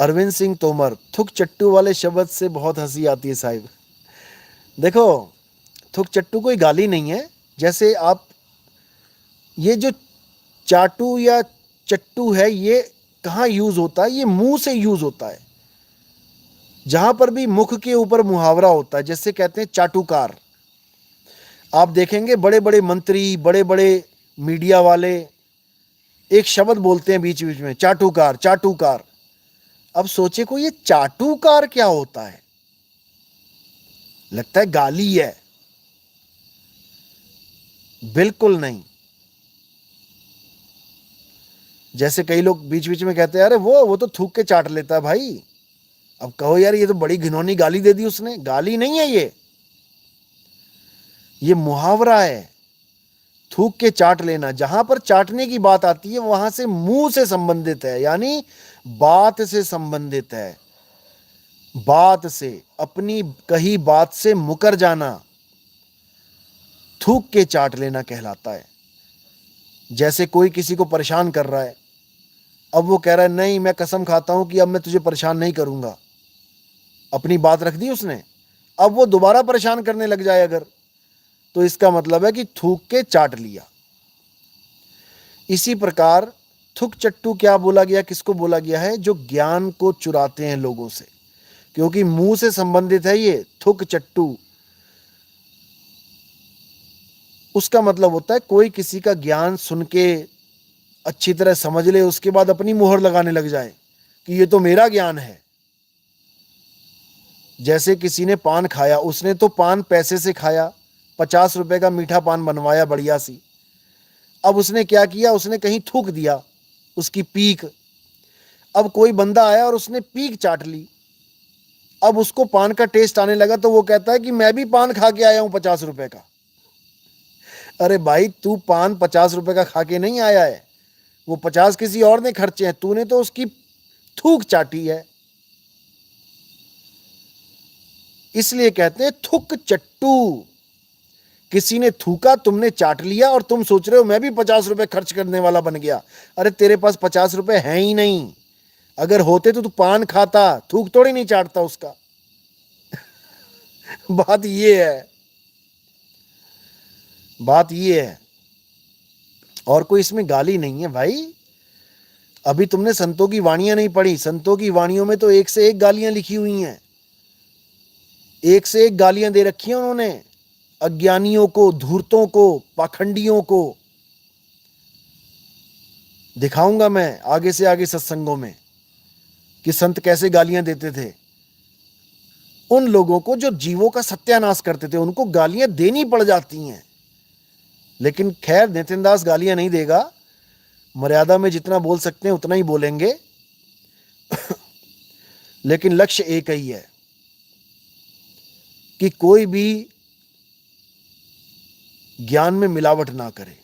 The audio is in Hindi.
अरविंद सिंह तोमर, थुक चट्टू वाले शब्द से बहुत हंसी आती है साहिब। देखो, थुक चट्टू कोई गाली नहीं है। जैसे आप, ये जो चाटू या चट्टू है, ये कहाँ यूज होता है? ये मुंह से यूज होता है। जहां पर भी मुख के ऊपर मुहावरा होता है, जैसे कहते हैं चाटुकार। आप देखेंगे बड़े बड़े मंत्री, बड़े बड़े मीडिया वाले एक शब्द बोलते हैं बीच बीच में, चाटुकार चाटुकार। अब सोचे को ये चाटुकार क्या होता है? लगता है गाली है। बिल्कुल नहीं। जैसे कई लोग बीच बीच में कहते हैं अरे वो तो थूक के चाट लेता है भाई। अब कहो यार ये तो बड़ी घिनौनी गाली दे दी उसने। गाली नहीं है ये मुहावरा है। थूक के चाट लेना, जहां पर चाटने की बात आती है वहां से मुंह से संबंधित है, यानी बात से संबंधित है। बात से, अपनी कही बात से मुकर जाना थूक के चाट लेना कहलाता है। जैसे कोई किसी को परेशान कर रहा है, अब वो कह रहा है नहीं मैं कसम खाता हूं कि अब मैं तुझे परेशान नहीं करूंगा। अपनी बात रख दी उसने, अब वो दोबारा परेशान करने लग जाए अगर, तो इसका मतलब है कि थूक के चाट लिया। इसी प्रकार थुक चट्टू क्या बोला गया, किसको बोला गया है? जो ज्ञान को चुराते हैं लोगों से, क्योंकि मुंह से संबंधित है ये थुक चट्टू। उसका मतलब होता है कोई किसी का ज्ञान सुन के अच्छी तरह समझ ले, उसके बाद अपनी मुहर लगाने लग जाए कि ये तो मेरा ज्ञान है। जैसे किसी ने पान खाया, उसने तो पान पैसे से खाया, 50 रुपए का मीठा पान बनवाया बढ़िया सी। अब उसने क्या किया, उसने कहीं थूक दिया उसकी पीक। अब कोई बंदा आया और उसने पीक चाट ली। अब उसको पान का टेस्ट आने लगा तो वो कहता है कि मैं भी पान खा के आया हूं 50 रुपए का। अरे भाई तू पान 50 रुपए का खा के नहीं आया है, वो 50 किसी और ने खर्चे हैं, तूने तो उसकी थूक चाटी है। इसलिए कहते हैं थुक चट्टू। किसी ने थूका, तुमने चाट लिया और तुम सोच रहे हो मैं भी 50 रुपए खर्च करने वाला बन गया। अरे तेरे पास 50 रुपए हैं ही नहीं। अगर होते तो तू पान खाता, थूक थोड़ी नहीं चाटता उसका। बात ये है, बात ये है। और कोई इसमें गाली नहीं है भाई। अभी तुमने संतों की वाणियां नहीं पढ़ी। संतों की वाणियों में तो एक से एक गालियां लिखी हुई हैं, एक से एक गालियां दे रखी हैं उन्होंने अज्ञानियों को, धूर्तों को, पाखंडियों को। दिखाऊंगा मैं आगे से आगे सत्संगों में कि संत कैसे गालियां देते थे उन लोगों को जो जीवों का सत्यानाश करते थे। उनको गालियां देनी पड़ जाती हैं, लेकिन खैर नितिन दास गालियां नहीं देगा। मर्यादा में जितना बोल सकते हैं उतना ही बोलेंगे। लेकिन लक्ष्य एक ही है कि कोई भी ज्ञान में मिलावट ना करे।